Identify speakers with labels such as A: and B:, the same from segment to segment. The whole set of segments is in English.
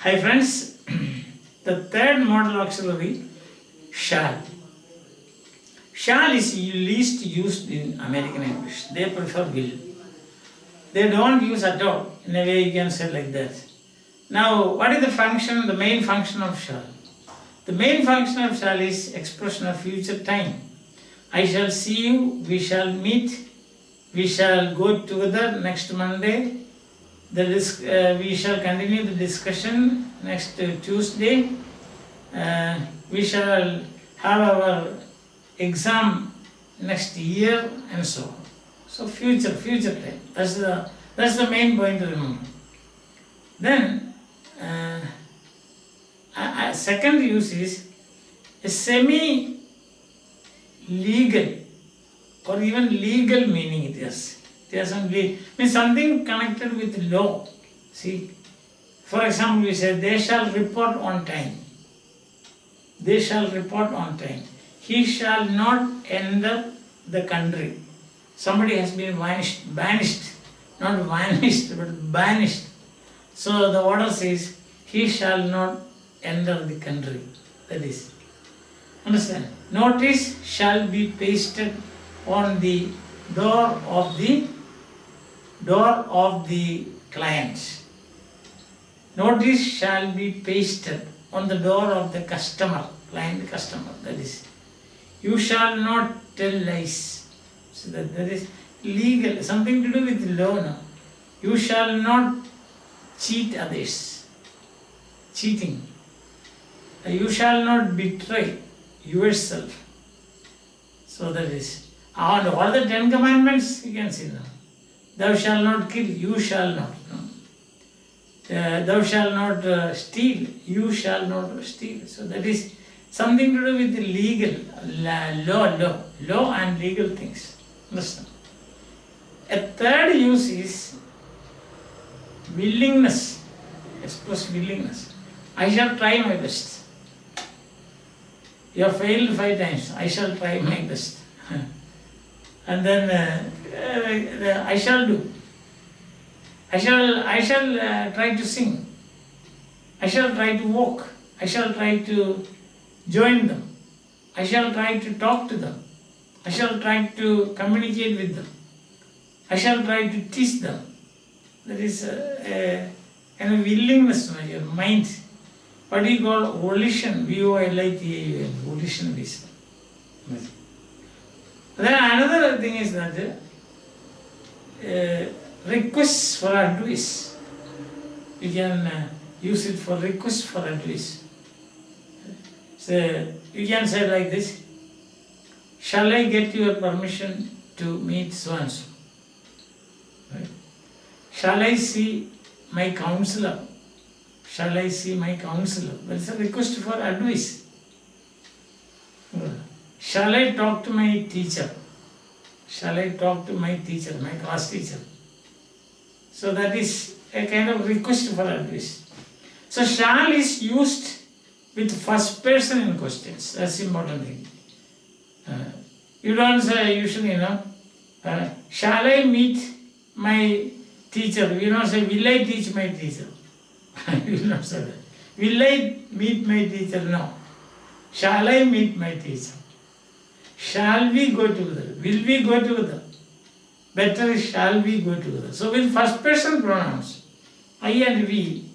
A: Hi friends, the third modal auxiliary, shall. Shall is least used in American English. They prefer will. They don't use at all. In a way you can say like that. Now what is the function, the main function of shall? The main function of shall is expression of future time. I shall see you, we shall meet, we shall go together next Monday, we shall continue the discussion next Tuesday, we shall have our exam next year and so on. So future time. That's the main point to remember. Then a second use is a semi-legal or even legal meaning it has. It has means something connected with law. See, for example, we say they shall report on time. They shall report on time. He shall not enter the country. Somebody has been banished, not vanished, but banished. So the order says, he shall not enter the country. That is. Understand? Notice shall be pasted on the door of the client. Notice shall be pasted on the door of the customer, client customer. That is. You shall not tell lies. So that is legal, something to do with law now. You shall not cheat others. Cheating. You shall not betray yourself. So that is. And all the 10 commandments you can see now. Thou shalt not kill, you shall not. No? Thou shalt not steal, you shall not steal. So that is something to do with the legal, law and legal things. Understand? A third use is willingness, express willingness. I shall try my best. You have failed 5 times, I shall try my best. And then I shall do. I shall try to sing. I shall try to walk. I shall try to join them. I shall try to talk to them. I shall try to communicate with them. I shall try to teach them. That is a willingness in your mind. What we call volition, V-O-L-I-T-A-U-N, volition is. Then another thing is that requests for advice. You can use it for request for advice. So you can say like this, shall I get your permission to meet so and so? Right? Shall I see my counselor? Shall I see my counselor? That's a request for advice. Shall I talk to my teacher? Shall I talk to my teacher, my class teacher? So that is a kind of request for advice. So shall is used with first person in questions. That's the important thing. You don't say usually, shall I meet my teacher? You don't say, will I teach my teacher? You will not say that. Will I meet my teacher? No. Shall I meet my teacher? Shall we go together? Will we go together? Better is shall we go together. So with first person pronouns, I and we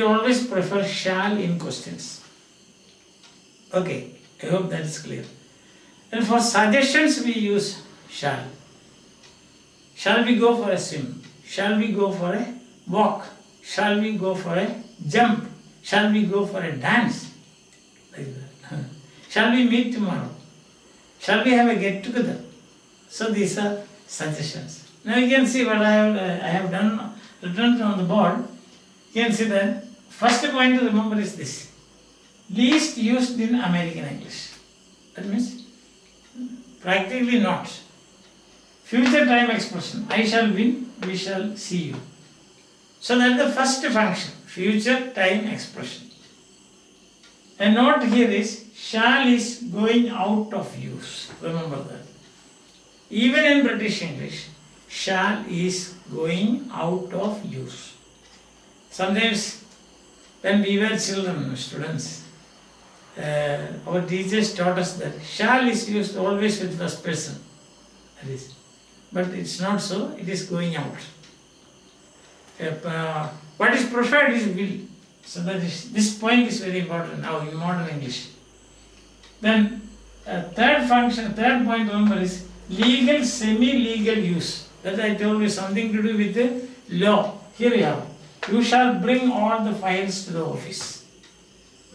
A: always prefer shall in questions. Okay, I hope that is clear. And for suggestions we use shall. Shall we go for a swim? Shall we go for a walk? Shall we go for a jump? Shall we go for a dance? Like that. Shall we meet tomorrow? Shall we have a get together? So these are suggestions. Now you can see what I have done, written on the board. You can see that first point to remember is this. Least used in American English. That means practically not. Future time expression. I shall win, we shall see you. So that is the first function. Future time expression. And note here is shall is going out of use. Remember that. Even in British English, shall is going out of use. Sometimes when we were children, students, our teachers taught us that shall is used always with first person. That is. But it's not so, it is going out. What is preferred is will. So that is, this point is very important now in modern English. Then third point remember is legal, semi-legal use. That I told you something to do with the law. Here we have. You shall bring all the files to the office.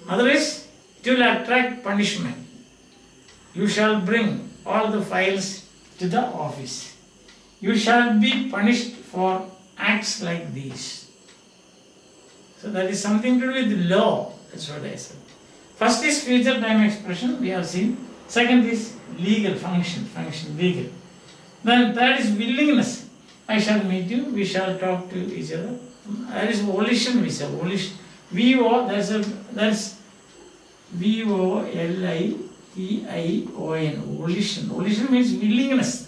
A: Otherwise, it will attract punishment. You shall bring all the files to the office. You shall be punished for acts like these. So that is something to do with law. That's what I said. First is future time expression, we have seen. Second is legal function, legal. Then third is willingness. I shall meet you, we shall talk to each other. That is volition, we say. Volition. That's V-O-L-I-T-I-O-N. Volition. Volition means willingness.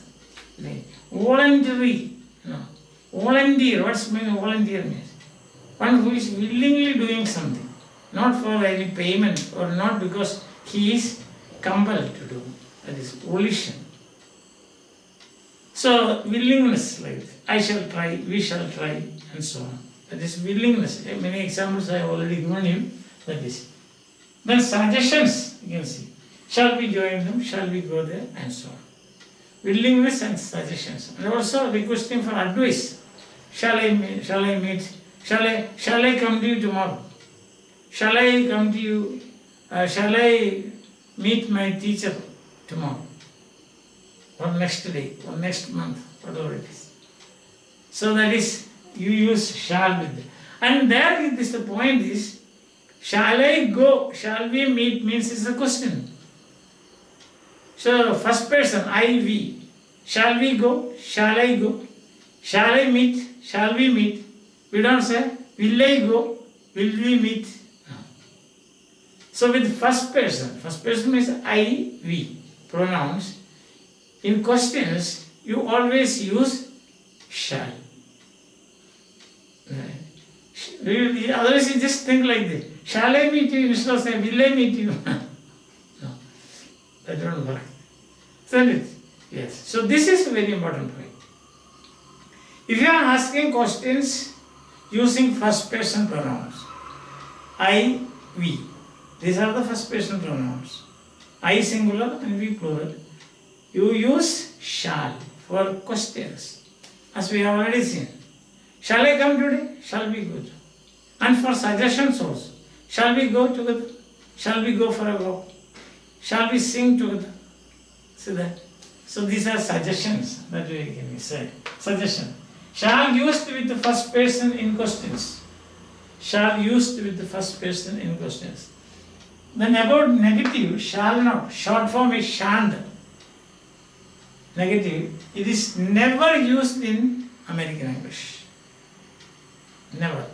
A: Voluntary. Volunteer. What's mean volunteer means? One who is willingly doing something. Not for any payment or not because he is compelled to do. That is volition. So willingness, like I shall try, we shall try, and so on. That is willingness. Many examples I have already given you. That is. Then suggestions, you can see. Shall we join them? Shall we go there? And so on. Willingness and suggestions. And also requesting for advice. Shall I come to you tomorrow? Shall I come to you? Shall I meet my teacher tomorrow? Or next day, or next month, whatever it is. So that is, you use shall with it. And there it is, the point is, shall I go, shall we meet means it's a question. So first person, I, we. Shall we go? Shall I go? Shall I meet? Shall we meet? We don't say, will I go? Will we meet? No. So with first person means I, we, pronouns. In questions, you always use shall. Otherwise you just think like this. Shall I meet you? Instead of saying, will I meet you? No, that don't work. Isn't it? Yes. So this is a very important point. If you are asking questions using first person pronouns, I, we. These are the first person pronouns. I singular and we plural. You use shall for questions, as we have already seen. Shall I come today? Shall we go? And for suggestions also. Shall we go together? Shall we go for a walk? Shall we sing together? See that? So these are suggestions that we can say. Suggestion. Shall used with the first person in questions. Shall used with the first person in questions. Then about negative, shall not. Short form is shan't. Negative. It is never used in American English. Never.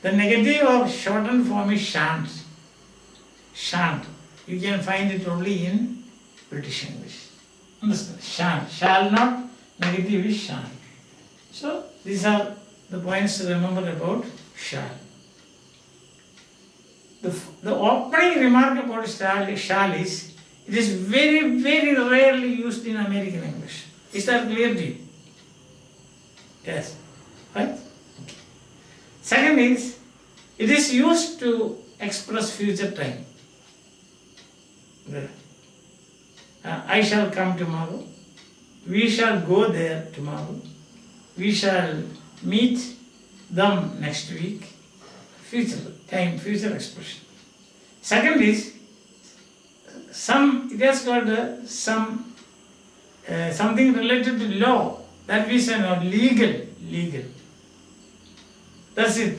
A: The negative of shortened form is shan't. Shan't. You can find it only in British English. Understand? Shan't. Shall not. Negative is shan't. So these are the points to remember about shall. The opening remark about shall is, it is very, very rarely used in American English. Is that clear to you? Yes. Right? Okay. Second is, it is used to express future time. I shall come tomorrow. We shall go there tomorrow. We shall meet them next week. Future time, future expression. Second is, it has got something related to law. That we say now, legal. That's it.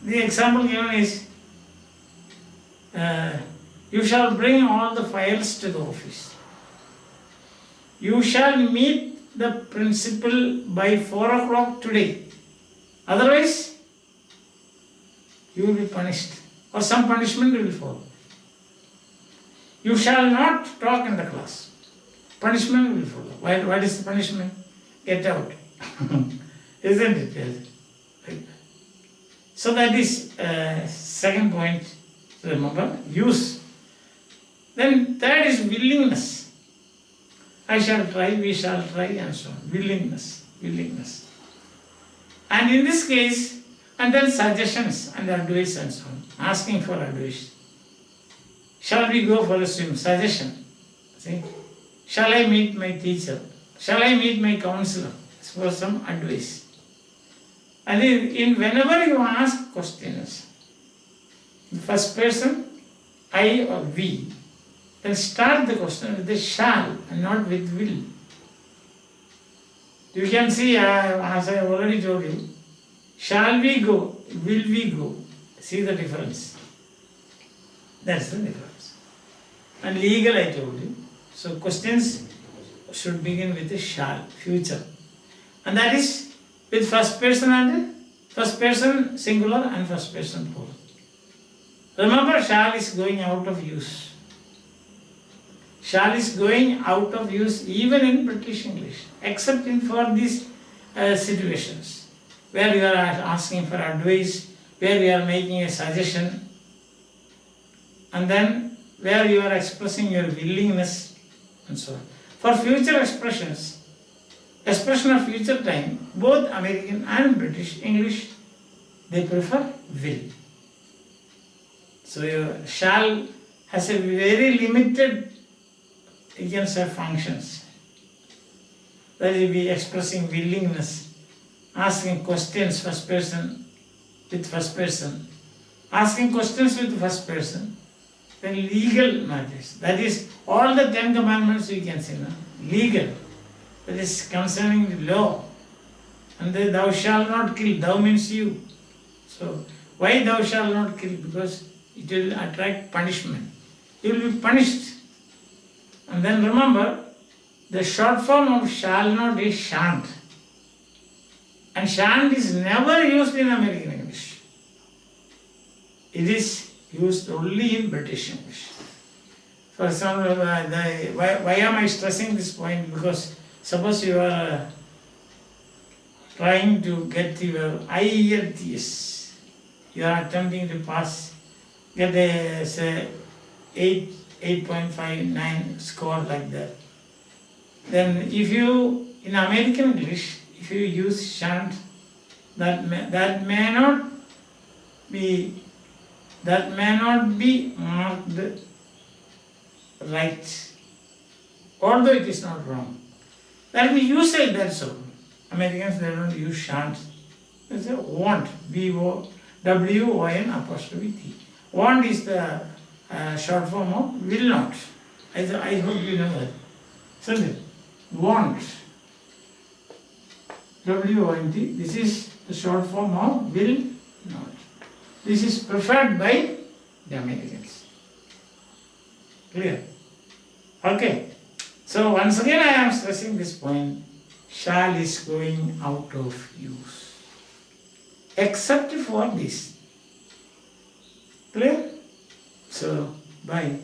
A: The example given is, you shall bring all the files to the office. You shall meet the principal by 4 o'clock today. Otherwise, you will be punished, or some punishment will follow. You shall not talk in the class. Punishment will follow. What is the punishment? Get out. Isn't it? Yes. So that is Second point, remember, use. Then third is willingness. I shall try, we shall try, and so on. Willingness. And in this case, and then suggestions and advice and so on. Asking for advice. Shall we go for a swim? Suggestion. See? Shall I meet my teacher? Shall I meet my counselor? For some advice. And whenever you ask questions, the first person, I or we, then start the question with the shall and not with will. You can see, as I already told you, shall we go? Will we go? See the difference. That's the difference. And legal, I told you. So questions should begin with the shall, future. And that is with first person and first person singular and first person plural. Remember, shall is going out of use. Shall is going out of use even in British English, except for these situations where you are asking for advice, where you are making a suggestion, and then where you are expressing your willingness and so on. For future expressions, expression of future time, both American and British English, they prefer will. So your shall has a very limited, you can say, functions. That will be expressing willingness, asking questions first person with first person, asking questions with first person, then legal matters. That is all the 10 commandments you can say, no? Legal. That is concerning the law. And then thou shalt not kill. Thou means you. So why thou shalt not kill? Because it will attract punishment. You will be punished. And then remember, the short form of shall not is shan't. And shan't is never used in American English. It is used only in British English. For example, why am I stressing this point? Because suppose you are trying to get your IELTS, you are attempting to pass, get a, say, 8.59 score like that. Then if you, in American English, if you use shan't, that may not be marked right, although it is not wrong. That will be usage, that's all. Americans, they don't use shan't. They say won't, W-O-W-O-N apostrophe T. Want is the short form of will not. I hope you know that. Isn't it? Want. W-O-N-T. This is the short form of will not. This is preferred by the Americans. Clear? Okay. So once again I am stressing this point. Shall is going out of use. Except for this. Clear? So, bye.